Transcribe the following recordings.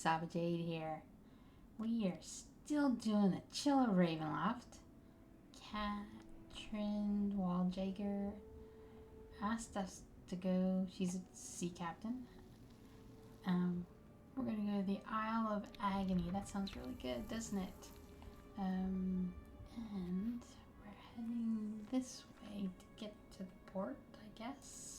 Sabajade here. We are still doing the chill of Ravenloft. Katrin Walljager asked us to go. She's a sea captain. We're gonna go to the Isle of Agony. That sounds really good, doesn't it? And we're heading this way to get to the port, I guess.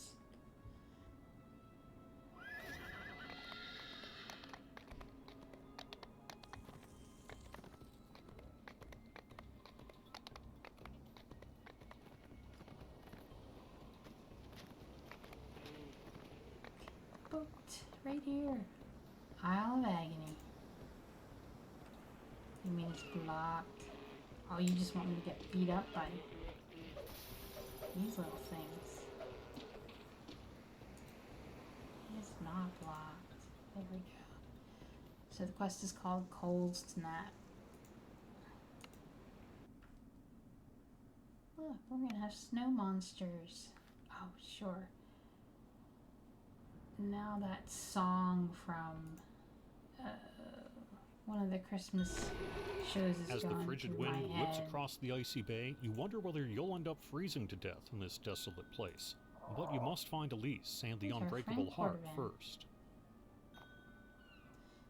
Booked right here. Isle of Agony. You mean it's blocked? Oh, you just want me to get beat up by these little things. It's not blocked. There we go. So the quest is called Cold's Snap. Look, we're gonna have snow monsters. Oh, sure. Now that song from one of the Christmas shows is As going the frigid through my wind whips head. across the icy bay, you wonder whether you'll end up freezing to death in this desolate place. But you must find Elise and the Who's our unbreakable friend heart Cordovan? first.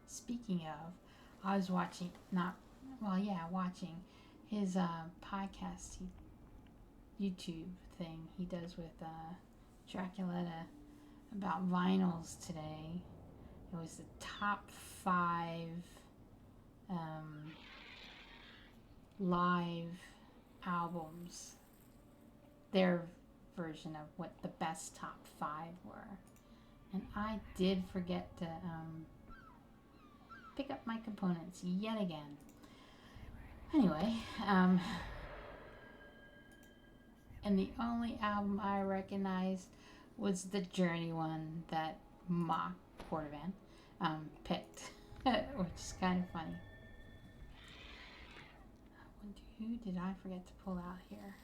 Speaking of, I was watching, watching his podcast, YouTube thing he does with Draculetta about vinyls today. It was the top 5 live albums, their version of what the best top 5 were. And I did forget to pick up my components yet again. Anyway, and the only album I recognized was the Journey one that Mock Cordovan picked, which is kind of funny. Who did I forget to pull out here?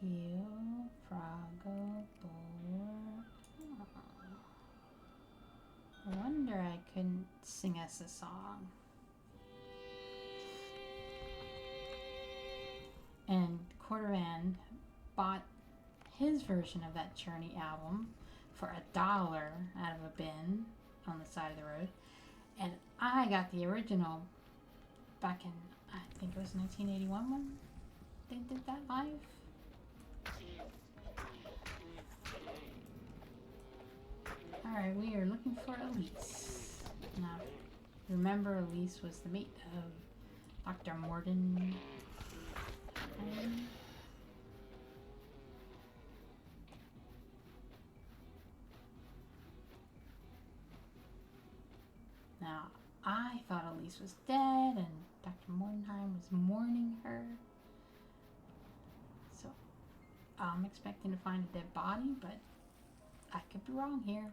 Teal, Froggo, Bulwark. I wonder I couldn't sing us a song. And Cordovan bought his version of that Journey album for $1 out of a bin on the side of the road, and I got the original back in, I think it was 1981 when they did that live. Alright, we are looking for Elise. Now, remember Elise was the mate of Dr. Morden. Now, I thought Elise was dead and Dr. Mordenheim was mourning her. So, I'm expecting to find a dead body, but I could be wrong here.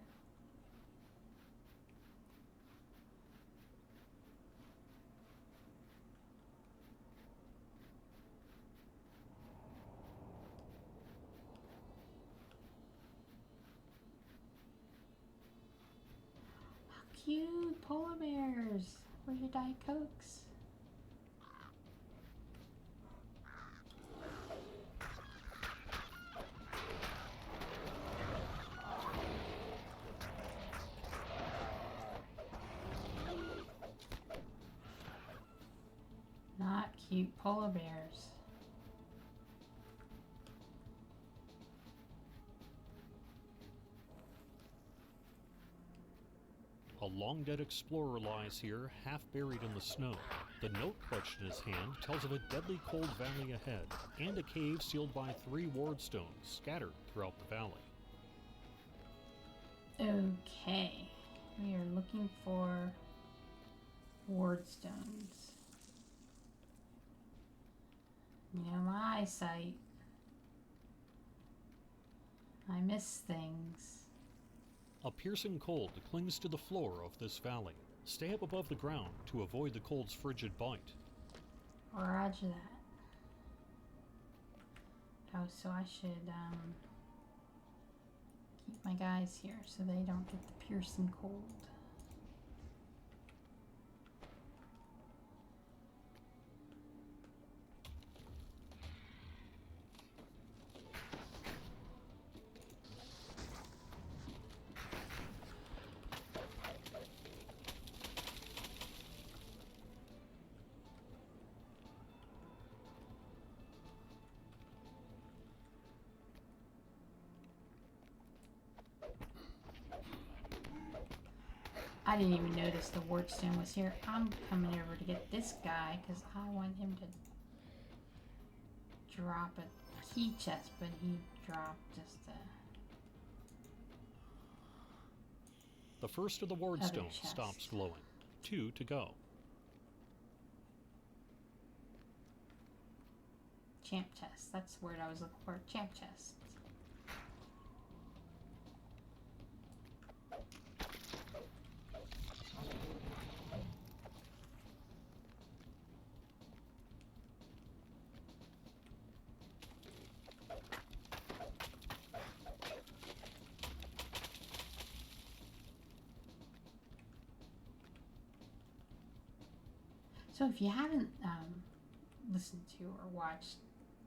Cute polar bears. Where's your Diet Cokes? Not cute polar bears. A long-dead explorer lies here, half buried in the snow. The note clutched in his hand tells of a deadly cold valley ahead, and a cave sealed by 3 wardstones scattered throughout the valley. Okay, we are looking for wardstones. You know, my eyesight. I miss things. A piercing cold clings to the floor of this valley. Stay up above the ground to avoid the cold's frigid bite. Roger that. Oh, so I should keep my guys here so they don't get the piercing cold. I didn't even notice the wardstone was here. I'm coming over to get this guy because I want him to drop a key chest, but he dropped just a... The first of the wardstones stops glowing. 2 to go. Champ chest. That's the word I was looking for. Champ chest. So if you haven't listened to or watched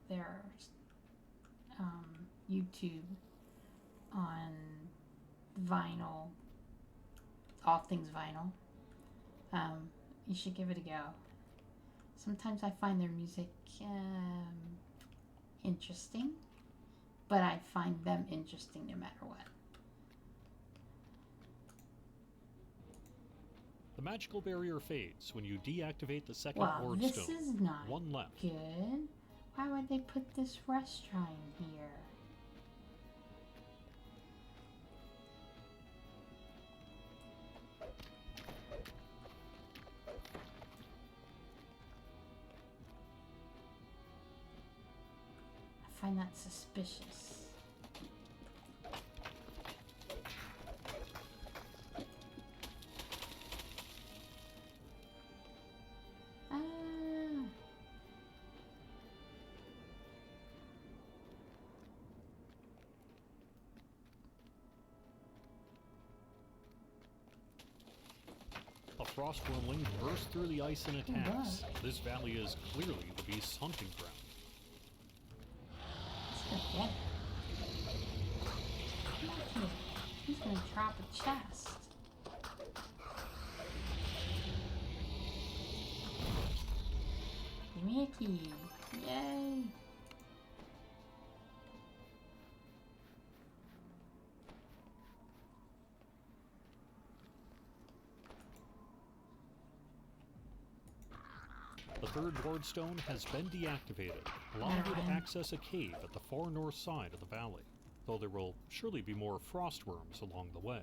their YouTube on vinyl, all things vinyl, you should give it a go. Sometimes I find their music interesting, but I find them interesting no matter what. The magical barrier fades when you deactivate the second Well, wardstone. this is not 1 left. good. Why would they put this restaurant here? I find that suspicious. A frost wormling bursts through the ice and attacks. This valley is clearly the beast's hunting ground. Forget it. He's gonna drop a chest. Give me a key. Yay! The third wardstone has been deactivated, allowing you to access a cave at the far north side of the valley, though there will surely be more frost worms along the way.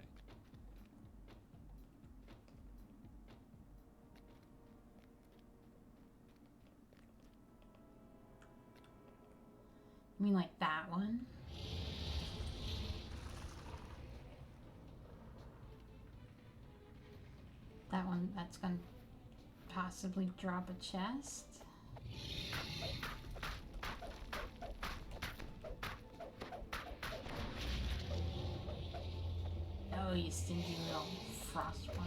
You mean like that one? That one that's gonna possibly drop a chest? Oh, you stingy little frost one.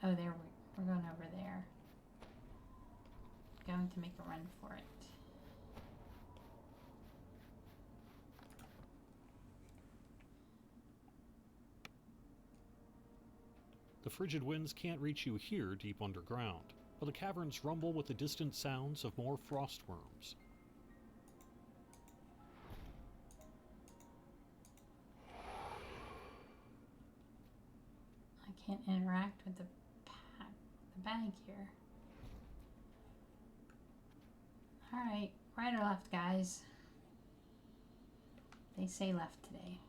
Oh, there we're going over there. Going to make a run for it. The frigid winds can't reach you here deep underground, but the caverns rumble with the distant sounds of more frost worms. I can't interact with the bag here. Alright, right or left, guys? They say left today.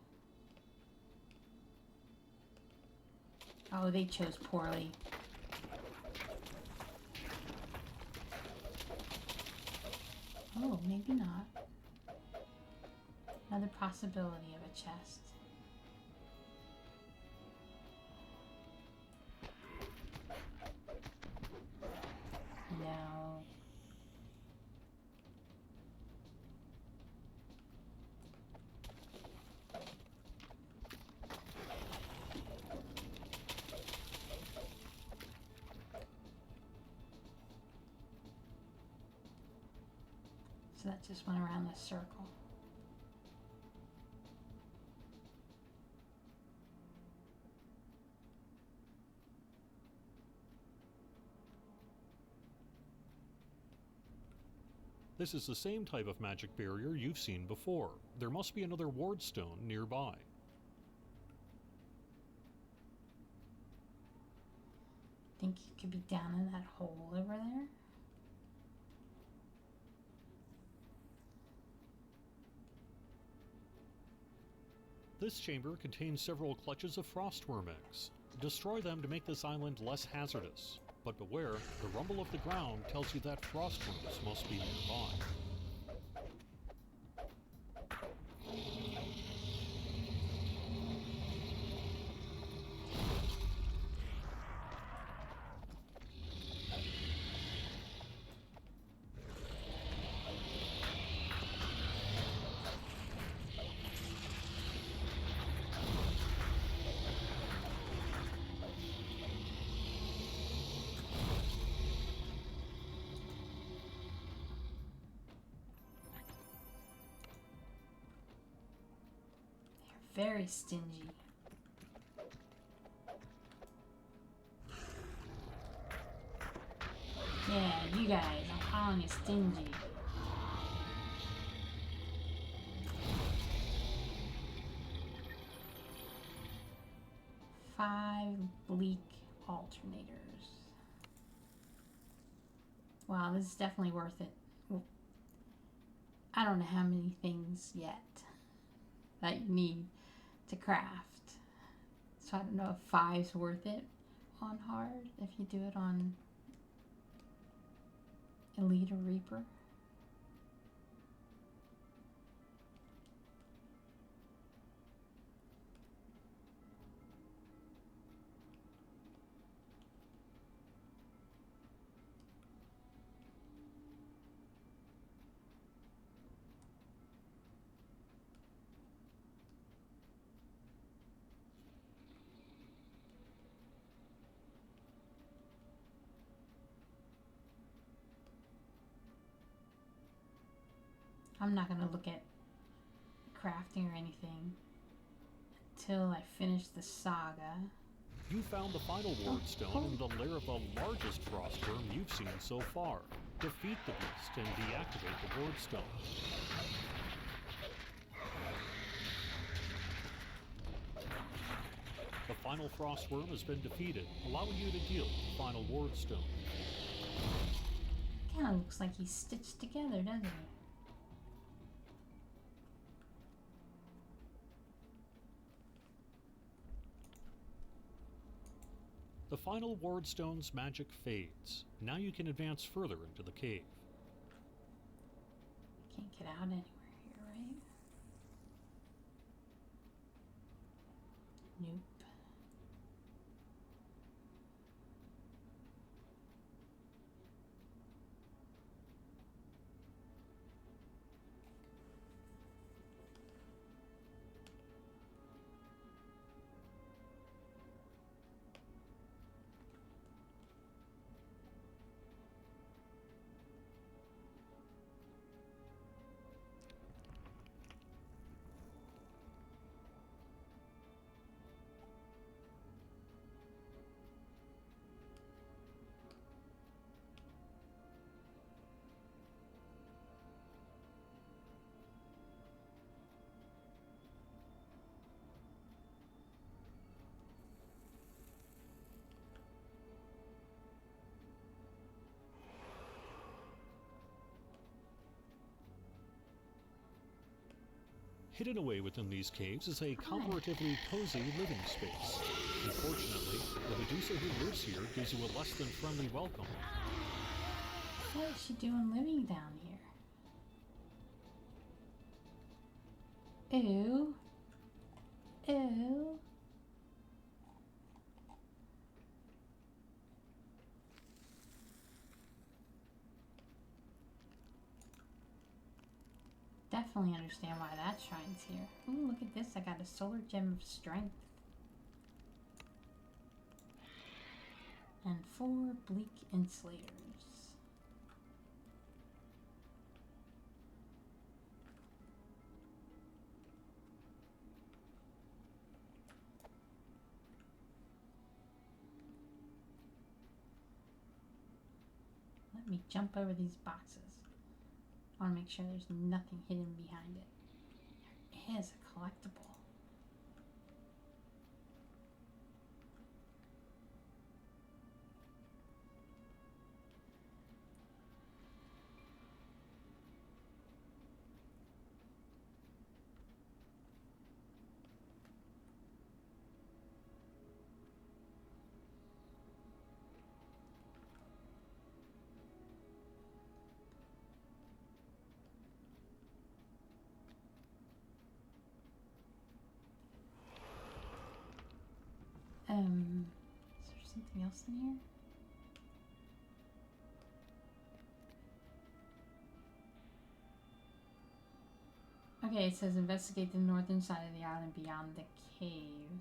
Oh, they chose poorly. Oh, maybe not. Another possibility of a chest. So that just went around the circle. This is the same type of magic barrier you've seen before. There must be another ward stone nearby. Think you could be down in that hole over there? This chamber contains several clutches of frostworm eggs. Destroy them to make this island less hazardous. But beware, the rumble of the ground tells you that frostworms must be nearby. Very stingy. Yeah, you guys, I'm calling you stingy. Five bleak alternators. Wow, this is definitely worth it. Well, I don't know how many things yet that you need to craft. So I don't know if 5's worth it on hard if you do it on Elite or Reaper. I'm not going to look at crafting or anything until I finish the saga. You found the final ward stone in the lair of the largest frostworm you've seen so far. Defeat the beast and deactivate the ward stone. The final frostworm has been defeated, allowing you to deal the final ward stone. Kind of looks like he's stitched together, doesn't he? The final ward stone's magic fades. Now you can advance further into the cave. Can't get out anywhere here, right? Nope. Hidden away within these caves is a comparatively cozy living space. Unfortunately, the Medusa who lives here gives you a less than friendly welcome. What is she doing living down here? Ew. Ew. Definitely understand why that shrine's here. Ooh, look at this. I got a solar gem of strength. And 4 bleak insulators. let me jump over these boxes. I want to make sure there's nothing hidden behind it. There is a collectible. Is there something else in here? Okay, it says investigate the northern side of the island beyond the cave.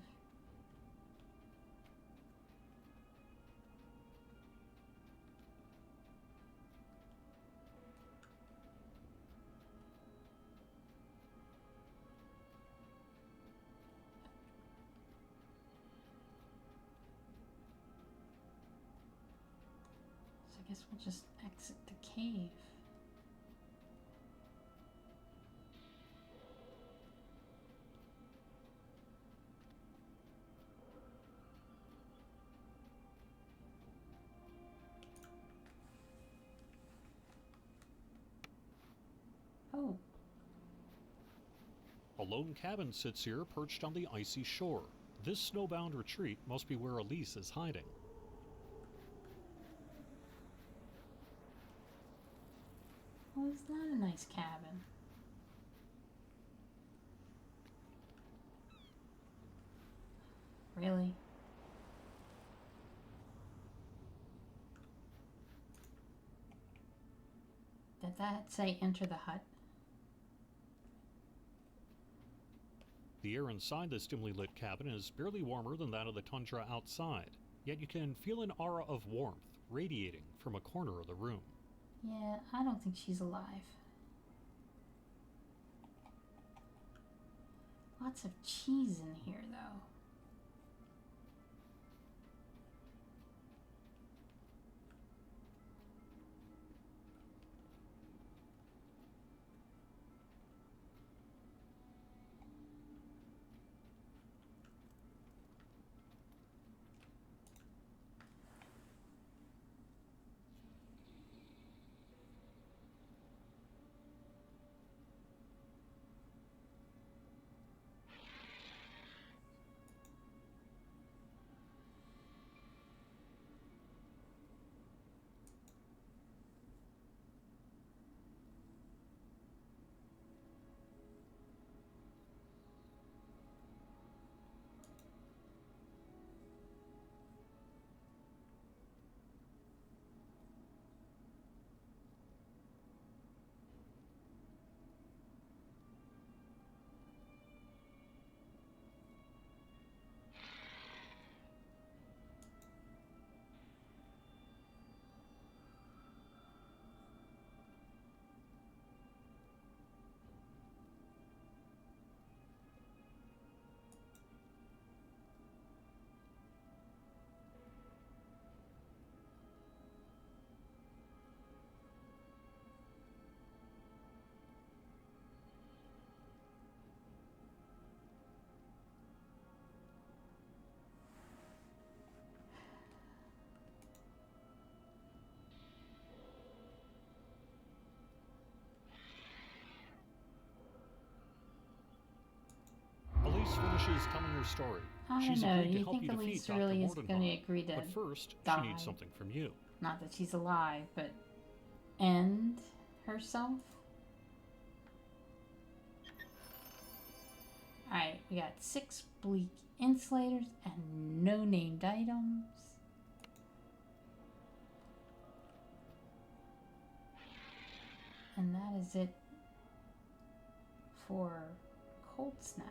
So I guess we'll just exit the cave. Oh, A lone cabin sits here perched on the icy shore. This snowbound retreat must be where Elise is hiding. well, it's not a nice cabin. Really? Did that say enter the hut? The air inside this dimly lit cabin is barely warmer than that of the tundra outside, yet you can feel an aura of warmth radiating from a corner of the room. Yeah, I don't think she's alive. Lots of cheese in here, though. Elise finishes telling her story. I She's don't know. agreed Do to you help think you defeat Elise Dr. really is Mordenkainen, going to agree to but first die? she needs something from you. Not that she's alive, but end herself? Alright, we got 6 bleak insulators and no named items. And that is it for Cold Snap.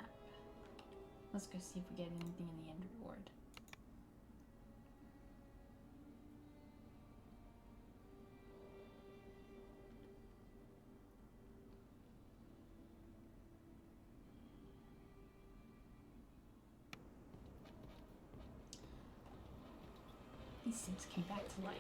Let's go see if we get anything in the end reward. These things came back to life.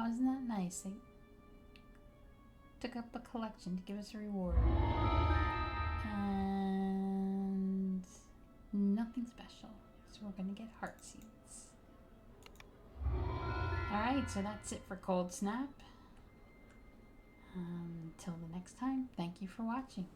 Oh, isn't that nice? They took up a collection to give us a reward. And nothing special. So we're going to get heart seeds. Alright, so that's it for Cold Snap. Until the next time, thank you for watching.